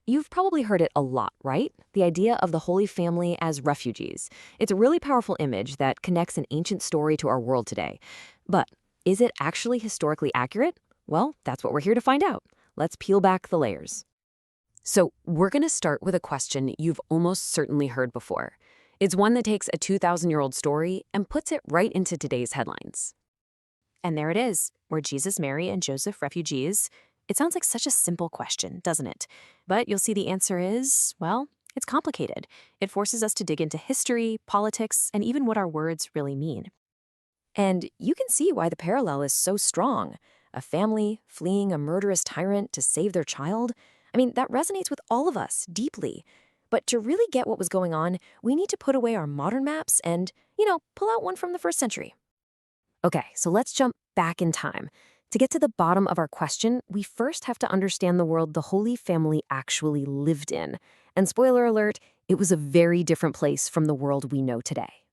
You've probably heard it a lot, right? The idea of the Holy Family as refugees. It's a really powerful image that connects an ancient story to our world today. But is it actually historically accurate? Well, that's what we're here to find out. Let's peel back the layers. So, we're going to start with a question you've almost certainly heard before. It's one that takes a 2,000-year-old story and puts it right into today's headlines. And there it is. Were Jesus, Mary, and Joseph refugees? It sounds like such a simple question, doesn't it? But you'll see the answer is, well, it's complicated. It forces us to dig into history, politics, and even what our words really mean. And you can see why the parallel is so strong. A family fleeing a murderous tyrant to save their child. I mean, that resonates with all of us deeply. But to really get what was going on, we need to put away our modern maps and, pull out one from the first century. Okay, so let's jump back in time. To get to the bottom of our question, we first have to understand the world the Holy Family actually lived in. And spoiler alert, it was a very different place from the world we know today.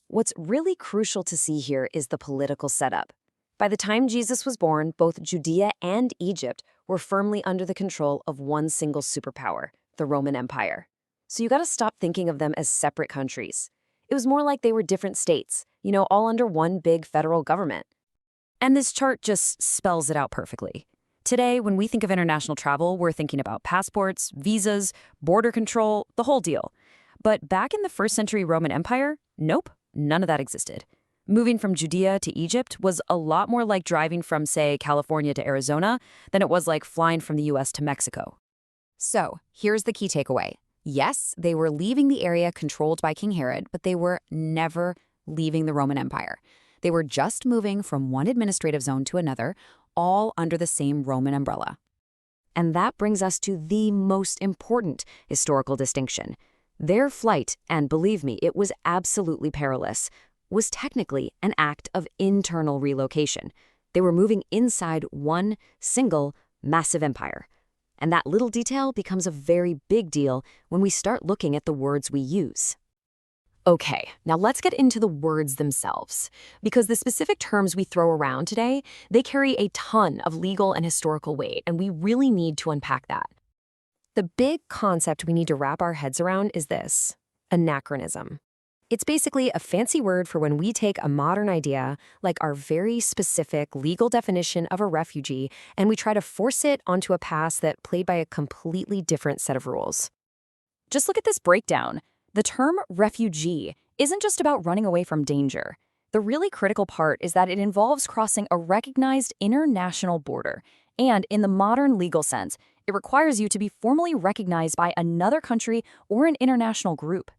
What's really crucial to see here is the political setup. By the time Jesus was born, both Judea and Egypt were firmly under the control of one single superpower, the Roman Empire. So you gotta stop thinking of them as separate countries. It was more like they were different states, all under one big federal government. And this chart just spells it out perfectly. Today, when we think of international travel, we're thinking about passports, visas, border control, the whole deal. But back in the first century Roman Empire, nope, none of that existed. Moving from Judea to Egypt was a lot more like driving from, say, California to Arizona than it was like flying from the US to Mexico. So, here's the key takeaway. Yes, they were leaving the area controlled by King Herod, but they were never leaving the Roman Empire. They were just moving from one administrative zone to another, all under the same Roman umbrella. And that brings us to the most important historical distinction. Their flight, and believe me, it was absolutely perilous, was technically an act of internal relocation. They were moving inside one single massive empire. And that little detail becomes a very big deal when we start looking at the words we use. Okay, now let's get into the words themselves. Because the specific terms we throw around today, they carry a ton of legal and historical weight, and we really need to unpack that. The big concept we need to wrap our heads around is this: anachronism. It's basically a fancy word for when we take a modern idea, like our very specific legal definition of a refugee, and we try to force it onto a past that played by a completely different set of rules. Just look at this breakdown. The term refugee isn't just about running away from danger. The really critical part is that it involves crossing a recognized international border. And in the modern legal sense, it requires you to be formally recognized by another country or an international group.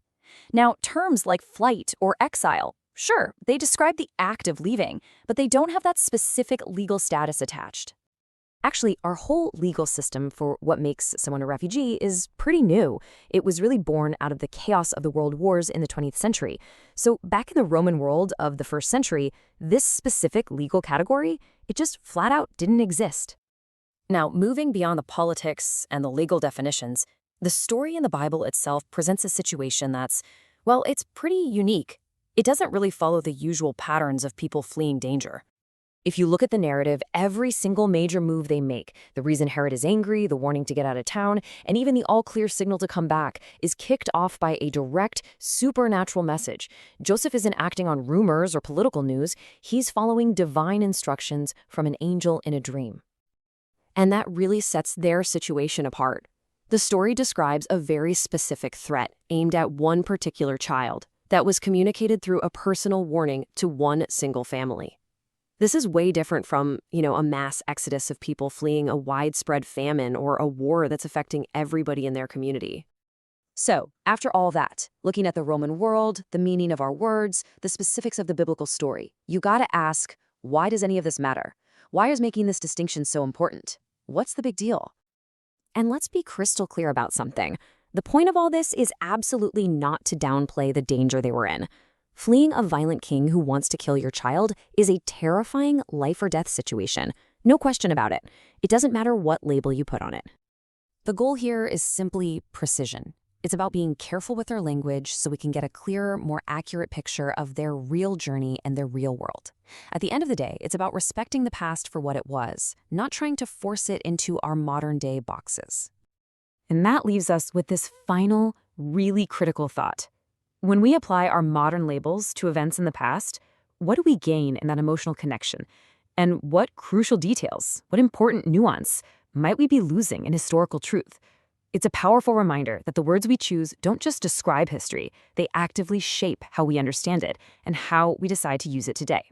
Now, terms like flight or exile, sure, they describe the act of leaving, but they don't have that specific legal status attached. Actually, our whole legal system for what makes someone a refugee is pretty new. It was really born out of the chaos of the world wars in the 20th century. So back in the Roman world of the first century, this specific legal category, it just flat out didn't exist. Now, moving beyond the politics and the legal definitions, the story in the Bible itself presents a situation that's, well, it's pretty unique. It doesn't really follow the usual patterns of people fleeing danger. If you look at the narrative, every single major move they make, the reason Herod is angry, the warning to get out of town, and even the all-clear signal to come back, is kicked off by a direct, supernatural message. Joseph isn't acting on rumors or political news. He's following divine instructions from an angel in a dream. And that really sets their situation apart. The story describes a very specific threat aimed at one particular child that was communicated through a personal warning to one single family. This is way different from, a mass exodus of people fleeing a widespread famine or a war that's affecting everybody in their community. So, after all that, looking at the Roman world, the meaning of our words, the specifics of the biblical story, you gotta ask, why does any of this matter? Why is making this distinction so important? What's the big deal? And let's be crystal clear about something. The point of all this is absolutely not to downplay the danger they were in. Fleeing a violent king who wants to kill your child is a terrifying life or death situation. No question about it. It doesn't matter what label you put on it. The goal here is simply precision. It's about being careful with our language so we can get a clearer, more accurate picture of their real journey and their real world. At the end of the day, it's about respecting the past for what it was, not trying to force it into our modern-day boxes. And that leaves us with this final, really critical thought. When we apply our modern labels to events in the past, what do we gain in that emotional connection? And what crucial details, what important nuance might we be losing in historical truth? It's a powerful reminder that the words we choose don't just describe history, they actively shape how we understand it and how we decide to use it today.